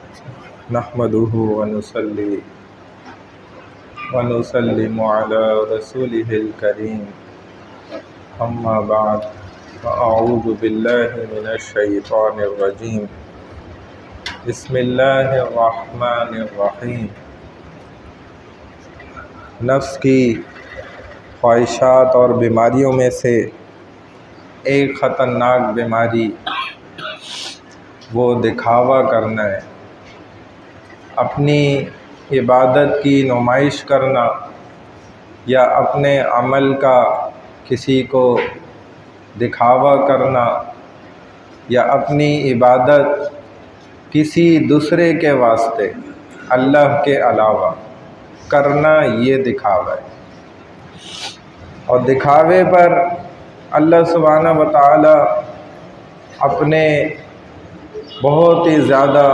نحمده ونصلي ونسلم على رسوله الكريم أما بعد فأعوذ بالله من الشيطان الرجيم بسم الله الرحمن الرحیم۔ نفس کی خواہشات اور بیماریوں میں سے ایک خطرناک بیماری وہ دکھاوا کرنا ہے، اپنی عبادت کی نمائش کرنا یا اپنے عمل کا کسی کو دکھاوا کرنا یا اپنی عبادت کسی دوسرے کے واسطے اللہ کے علاوہ کرنا، یہ دکھاوا ہے۔ اور دکھاوے پر اللہ سبحانہ و تعالی اپنے بہت ہی زیادہ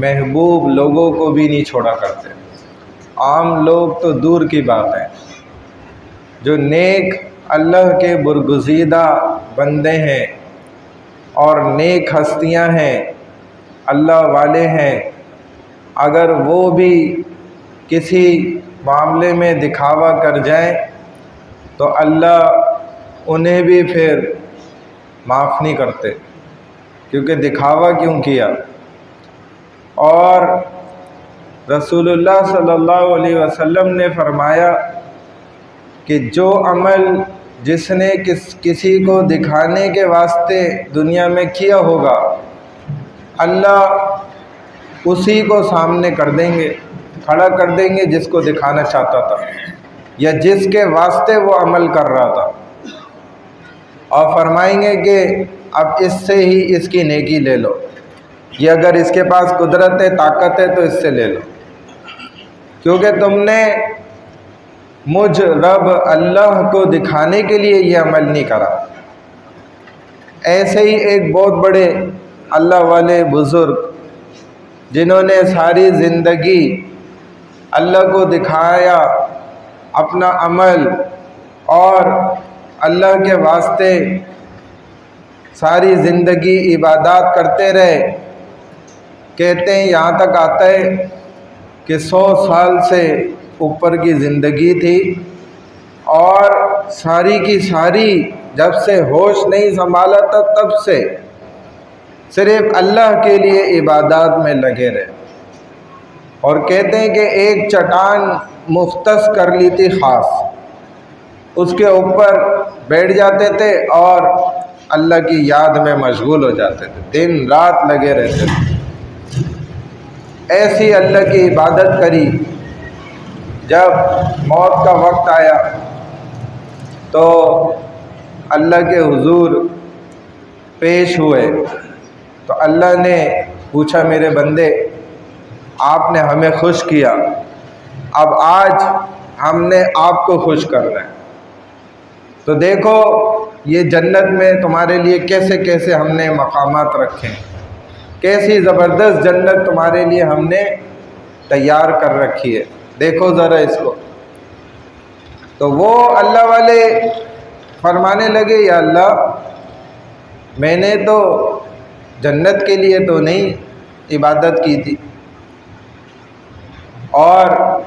محبوب لوگوں کو بھی نہیں چھوڑا کرتے۔ عام لوگ تو دور کی بات ہے، جو نیک اللہ کے برگزیدہ بندے ہیں اور نیک ہستیاں ہیں، اللہ والے ہیں، اگر وہ بھی کسی معاملے میں دکھاوا کر جائیں تو اللہ انہیں بھی پھر معاف نہیں کرتے، کیونکہ دکھاوا کیوں کیا۔ اور رسول اللہ صلی اللہ علیہ وسلم نے فرمایا کہ جو عمل جس نے کسی کو دکھانے کے واسطے دنیا میں کیا ہوگا، اللہ اسی کو سامنے کر دیں گے، کھڑا کر دیں گے جس کو دکھانا چاہتا تھا یا جس کے واسطے وہ عمل کر رہا تھا، اور فرمائیں گے کہ اب اس سے ہی اس کی نیکی لے لو، یہ اگر اس کے پاس قدرت ہے، طاقت ہے تو اس سے لے لو، کیونکہ تم نے مجھ رب اللہ کو دکھانے کے لیے یہ عمل نہیں کرا۔ ایسے ہی ایک بہت بڑے اللہ والے بزرگ، جنہوں نے ساری زندگی اللہ کو دکھایا، اپنا عمل اور اللہ کے واسطے ساری زندگی عبادات کرتے رہے، کہتے ہیں یہاں تک آتا ہے کہ 100 سال سے اوپر کی زندگی تھی، اور ساری کی ساری جب سے ہوش نہیں سنبھالا تھا تب سے صرف اللہ کے لیے عبادات میں لگے رہے، اور کہتے ہیں کہ ایک چٹان مختص کر لی تھی خاص، اس کے اوپر بیٹھ جاتے تھے اور اللہ کی یاد میں مشغول ہو جاتے تھے، دن رات لگے رہتے تھے۔ ایسی اللہ کی عبادت کری، جب موت کا وقت آیا تو اللہ کے حضور پیش ہوئے تو اللہ نے پوچھا میرے بندے آپ نے ہمیں خوش کیا، اب آج ہم نے آپ کو خوش کرنا ہے، تو دیکھو یہ جنت میں تمہارے لیے کیسے کیسے ہم نے مقامات رکھے ہیں، کیسی زبردست جنت تمہارے لیے ہم نے تیار کر رکھی ہے، دیکھو ذرا اس کو۔ تو وہ اللہ والے فرمانے لگے یا اللہ میں نے تو جنت کے لیے تو نہیں عبادت کی تھی، اور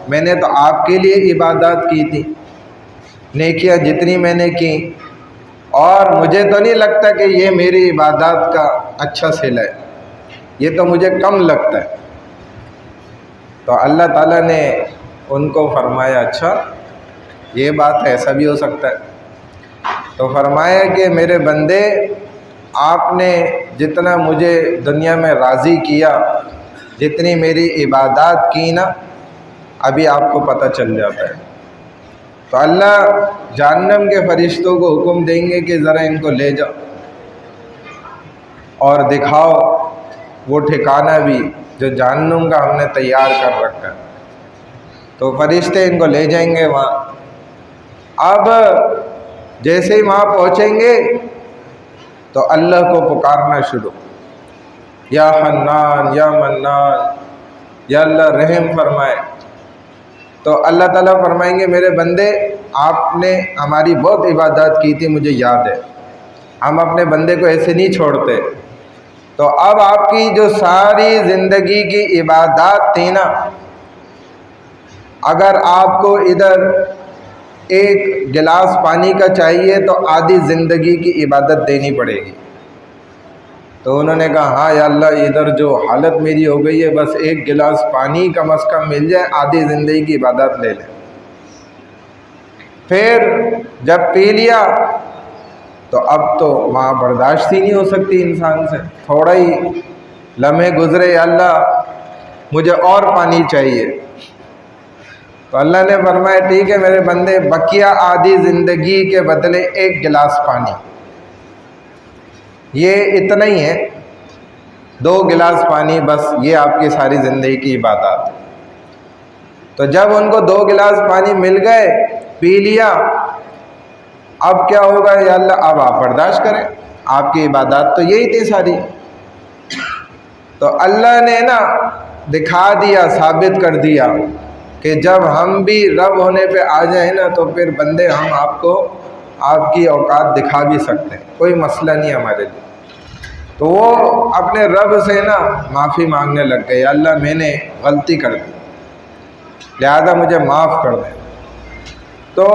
میں نے تو آپ کے لیے عبادات کی تھی، نیکیاں جتنی میں نے کی، اور مجھے تو نہیں لگتا کہ یہ میری عبادات کا اچھا صلہ ہے، یہ تو مجھے کم لگتا ہے۔ تو اللہ تعالیٰ نے ان کو فرمایا اچھا یہ بات ہے، ایسا بھی ہو سکتا ہے۔ تو فرمایا کہ میرے بندے آپ نے جتنا مجھے دنیا میں راضی کیا، جتنی میری عبادات کی نا، ابھی آپ کو پتہ چل جاتا ہے۔ تو اللہ جہنم کے فرشتوں کو حکم دیں گے کہ ذرا ان کو لے جاؤ اور دکھاؤ وہ ٹھکانہ بھی جو جہنم کا ہم نے تیار کر رکھا ہے۔ تو فرشتے ان کو لے جائیں گے وہاں۔ اب جیسے ہی وہاں پہنچیں گے تو اللہ کو پکارنا شروع، یا حنان یا منان، یا اللہ رحم فرمائے۔ تو اللہ تعالیٰ فرمائیں گے میرے بندے آپ نے ہماری بہت عبادات کی تھی، مجھے یاد ہے، ہم اپنے بندے کو ایسے نہیں چھوڑتے، تو اب آپ کی جو ساری زندگی کی عبادات تھی نا، اگر آپ کو ادھر ایک گلاس پانی کا چاہیے تو آدھی زندگی کی عبادت دینی پڑے گی۔ تو انہوں نے کہا ہاں یا اللہ، ادھر جو حالت میری ہو گئی ہے، بس ایک گلاس پانی کم از کم مل جائے، آدھی زندگی کی عبادت لے لیں۔ پھر جب پی لیا تو اب تو وہاں برداشت ہی نہیں ہو سکتی انسان سے، تھوڑا ہی لمحے گزرے، یا اللہ مجھے اور پانی چاہیے۔ تو اللہ نے فرمایا ٹھیک ہے میرے بندے، بقیہ آدھی زندگی کے بدلے ایک گلاس پانی، یہ اتنا ہی ہے، 2 گلاس پانی، بس یہ آپ کی ساری زندگی کی عبادات۔ تو جب ان کو 2 گلاس پانی مل گئے، پی لیا، اب کیا ہوگا یا اللہ؟ اب آپ برداشت کریں، آپ کی عبادات تو یہی تھی ساری۔ تو اللہ نے نا دکھا دیا، ثابت کر دیا کہ جب ہم بھی رب ہونے پہ آ جائیں نا تو پھر بندے ہم آپ کو آپ کی اوقات دکھا بھی سکتے ہیں، کوئی مسئلہ نہیں ہمارے لیے۔ تو وہ اپنے رب سے نا معافی مانگنے لگ گئے، یا اللہ میں نے غلطی کر دی، لہذا مجھے معاف کر دیں۔ تو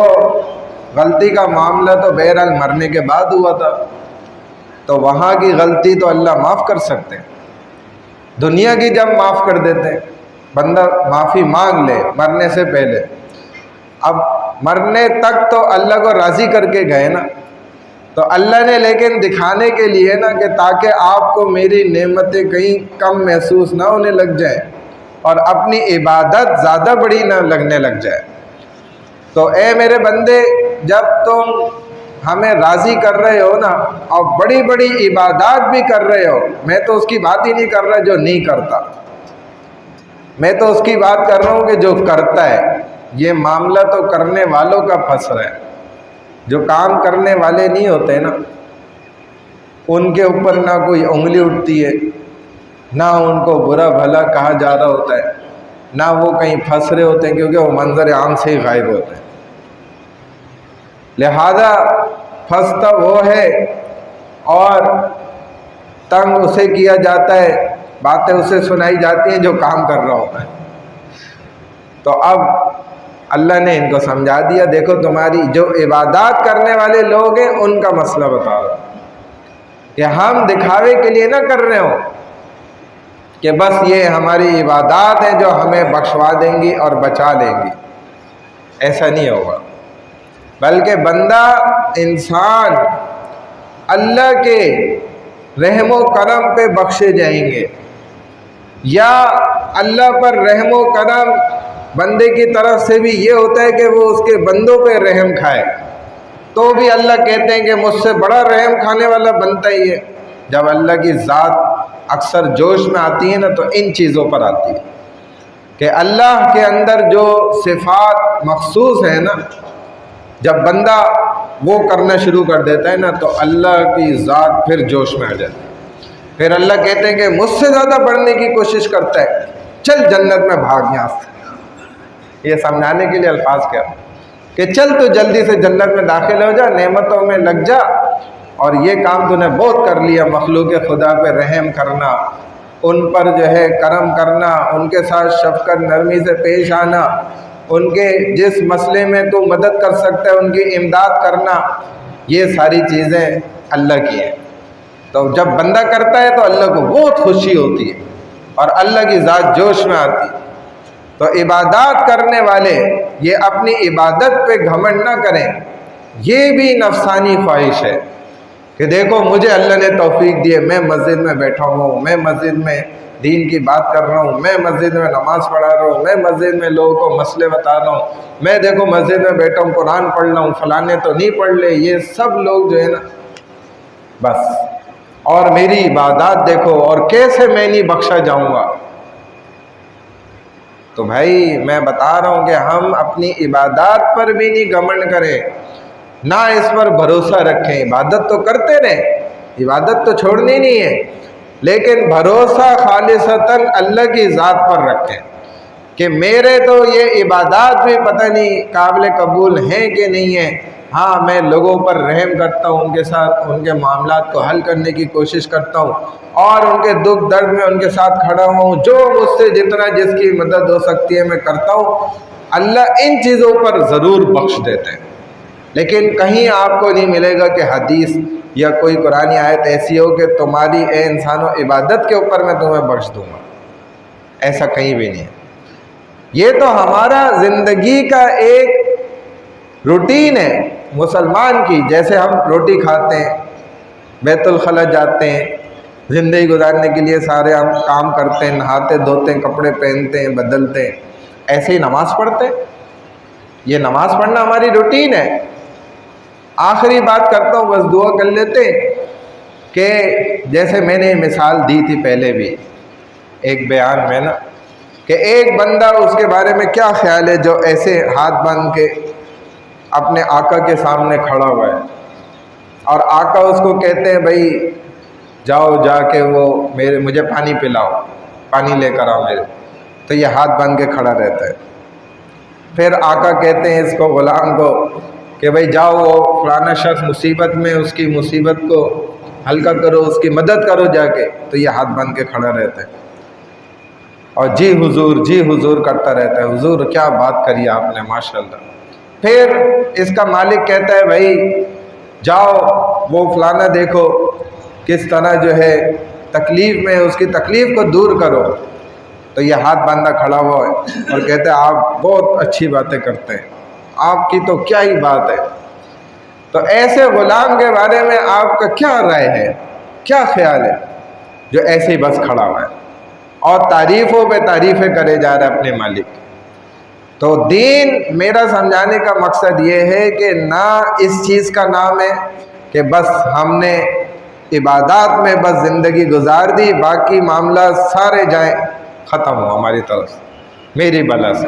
غلطی کا معاملہ تو بہرحال مرنے کے بعد ہوا تھا، تو وہاں کی غلطی تو اللہ معاف کر سکتے ہیں، دنیا کی جب معاف کر دیتے ہیں، بندہ معافی مانگ لے مرنے سے پہلے۔ اب مرنے تک تو اللہ کو راضی کر کے گئے نا، تو اللہ نے لیکن دکھانے کے لیے نا کہ تاکہ آپ کو میری نعمتیں کہیں کم محسوس نہ ہونے لگ جائیں اور اپنی عبادت زیادہ بڑی نہ لگنے لگ جائے، تو اے میرے بندے، جب تم ہمیں راضی کر رہے ہو نا اور بڑی بڑی عبادات بھی کر رہے ہو، میں تو اس کی بات ہی نہیں کر رہا جو نہیں کرتا، میں تو اس کی بات کر رہا ہوں کہ جو کرتا ہے۔ یہ معاملہ تو کرنے والوں کا پھنس رہا ہے، جو کام کرنے والے نہیں ہوتے نا، ان کے اوپر نہ کوئی انگلی اٹھتی ہے، نہ ان کو برا بھلا کہا جا رہا ہوتا ہے، نہ وہ کہیں پھنس رہے ہوتے ہیں، کیونکہ وہ منظر عام سے ہی غائب ہوتے ہیں۔ لہذا پھنستا وہ ہے اور تنگ اسے کیا جاتا ہے، باتیں اسے سنائی جاتی ہیں جو کام کر رہا ہوتا ہے۔ تو اب اللہ نے ان کو سمجھا دیا، دیکھو تمہاری جو عبادات کرنے والے لوگ ہیں ان کا مسئلہ بتا رہا کہ ہم دکھاوے کے لیے نہ کر رہے ہو کہ بس یہ ہماری عبادات ہیں جو ہمیں بخشوا دیں گی اور بچا لیں گی، ایسا نہیں ہوگا، بلکہ بندہ انسان اللہ کے رحم و کرم پہ بخشے جائیں گے، یا اللہ پر رحم و کرم بندے کی طرف سے بھی یہ ہوتا ہے کہ وہ اس کے بندوں پہ رحم کھائے، تو بھی اللہ کہتے ہیں کہ مجھ سے بڑا رحم کھانے والا بنتا ہی ہے۔ جب اللہ کی ذات اکثر جوش میں آتی ہے نا تو ان چیزوں پر آتی ہے کہ اللہ کے اندر جو صفات مخصوص ہیں نا، جب بندہ وہ کرنا شروع کر دیتا ہے نا تو اللہ کی ذات پھر جوش میں آ جاتی ہے، پھر اللہ کہتے ہیں کہ مجھ سے زیادہ بڑھنے کی کوشش کرتا ہے، چل جنت میں بھاگ یہاں سے۔ یہ سمجھانے کے لیے الفاظ کیا کہ چل تو جلدی سے جنت میں داخل ہو جا، نعمتوں میں لگ جا، اور یہ کام تو نے بہت کر لیا، مخلوق خدا پہ رحم کرنا، ان پر جو ہے کرم کرنا، ان کے ساتھ شفقت نرمی سے پیش آنا، ان کے جس مسئلے میں تو مدد کر سکتا ہے ان کی امداد کرنا، یہ ساری چیزیں اللہ کی ہیں۔ تو جب بندہ کرتا ہے تو اللہ کو بہت خوشی ہوتی ہے اور اللہ کی ذات جوش میں آتی ہے۔ تو عبادات کرنے والے یہ اپنی عبادت پہ گھمنڈ نہ کریں، یہ بھی نفسانی خواہش ہے کہ دیکھو مجھے اللہ نے توفیق دی ہے، میں مسجد میں بیٹھا ہوں، میں مسجد میں دین کی بات کر رہا ہوں، میں مسجد میں نماز پڑھا رہا ہوں، میں مسجد میں لوگوں کو مسئلے بتا رہا ہوں، میں دیکھو مسجد میں بیٹھا ہوں قرآن پڑھ رہا ہوں، فلاں تو نہیں پڑھ لے، یہ سب لوگ جو ہے نا بس، اور میری عبادات دیکھو اور کیسے میں نہیں بخشا جاؤں گا۔ تو بھائی میں بتا رہا ہوں کہ ہم اپنی عبادات پر بھی نہیں گھمنڈ کریں، نہ اس پر بھروسہ رکھیں، عبادت تو کرتے رہیں، عبادت تو چھوڑنی نہیں ہے، لیکن بھروسہ خالصتاً اللہ کی ذات پر رکھیں کہ میرے تو یہ عبادات بھی پتہ نہیں قابل قبول ہیں کہ نہیں ہیں، ہاں میں لوگوں پر رحم کرتا ہوں، ان کے ساتھ ان کے معاملات کو حل کرنے کی کوشش کرتا ہوں اور ان کے دکھ درد میں ان کے ساتھ کھڑا ہوں، جو مجھ سے جتنا جس کی مدد ہو سکتی ہے میں کرتا ہوں۔ اللہ ان چیزوں پر ضرور بخش دیتے ہیں، لیکن کہیں آپ کو نہیں ملے گا کہ حدیث یا کوئی قرآنی آیت ایسی ہو کہ تمہاری اے انسانوں عبادت کے اوپر میں تمہیں بخش دوں گا، ایسا کہیں بھی نہیں ہے۔ یہ تو ہمارا زندگی کا ایک روٹین ہے مسلمان کی، جیسے ہم روٹی کھاتے ہیں، بیت الخلا جاتے ہیں، زندگی گزارنے کے لیے سارے ہم کام کرتے ہیں، نہاتے دھوتے ہیں، کپڑے پہنتے ہیں، بدلتے ہیں، ایسے ہی نماز پڑھتے ہیں۔ یہ نماز پڑھنا ہماری روٹین ہے۔ آخری بات کرتا ہوں، بس دعا کر لیتے کہ جیسے میں نے مثال دی تھی پہلے بھی ایک بیان میں نا، کہ ایک بندہ اس کے بارے میں کیا خیال ہے جو ایسے ہاتھ باندھ کے اپنے آقا کے سامنے کھڑا ہوا ہے اور آقا اس کو کہتے ہیں بھائی جاؤ جا کے وہ مجھے پانی پلاؤ، پانی لے کر آؤ میرے، تو یہ ہاتھ باندھ کے کھڑا رہتا ہے۔ پھر آقا کہتے ہیں اس کو غلام کو کہ بھائی جاؤ وہ فلانا شخص مصیبت میں، اس کی مصیبت کو ہلکا کرو، اس کی مدد کرو جا کے، تو یہ ہاتھ باندھ کے کھڑا رہتا ہے اور جی حضور کرتا رہتا ہے۔ حضور کیا بات کری آپ نے، ماشاءاللہ۔ پھر اس کا مالک کہتا ہے بھائی جاؤ وہ فلانا دیکھو کس طرح جو ہے تکلیف میں، اس کی تکلیف کو دور کرو، تو یہ ہاتھ باندھا کھڑا ہوا ہے اور کہتا ہے آپ بہت اچھی باتیں کرتے ہیں، آپ کی تو کیا ہی بات ہے۔ تو ایسے غلام کے بارے میں آپ کا کیا رائے ہے، کیا خیال ہے جو ایسے ہی بس کھڑا ہوا ہے اور تعریفوں پہ تعریفیں کرے جا رہا ہے اپنے مالک؟ تو دین میرا سمجھانے کا مقصد یہ ہے کہ نہ اس چیز کا نام ہے کہ بس ہم نے عبادات میں بس زندگی گزار دی، باقی معاملات سارے جائیں ختم ہو ہماری طرف سے میری بلا سے،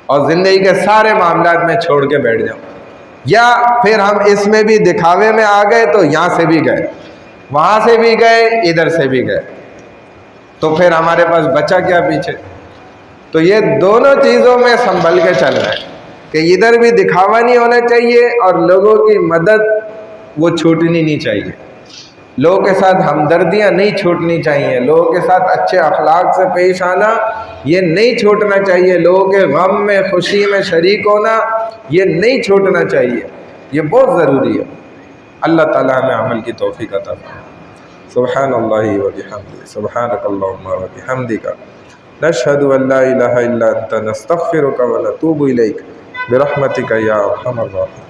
اور زندگی کے سارے معاملات میں چھوڑ کے بیٹھ جاؤں، یا پھر ہم اس میں بھی دکھاوے میں آ گئے تو یہاں سے بھی گئے، وہاں سے بھی گئے، ادھر سے بھی گئے، تو پھر ہمارے پاس بچا کیا پیچھے؟ تو یہ دونوں چیزوں میں سنبھل کے چلنا ہے کہ ادھر بھی دکھاوا نہیں ہونا چاہیے اور لوگوں کی مدد وہ چھوٹنی نہیں چاہیے، لوگوں کے ساتھ ہمدردیاں نہیں چھوٹنی چاہیے، لوگوں کے ساتھ اچھے اخلاق سے پیش آنا یہ نہیں چھوٹنا چاہیے، لوگوں کے غم میں خوشی میں شریک ہونا یہ نہیں چھوٹنا چاہیے، یہ بہت ضروری ہے۔ اللہ تعالیٰ ہمیں عمل کی توفیق عطا فرمائے۔ سبحان اللہ و بحمدہ، سبحانک اللہم و بحمدک، نشہد ان لا الہ الا انت، نستغفرک و نتوب الیک، برحمتک یا ارحم الراحمین۔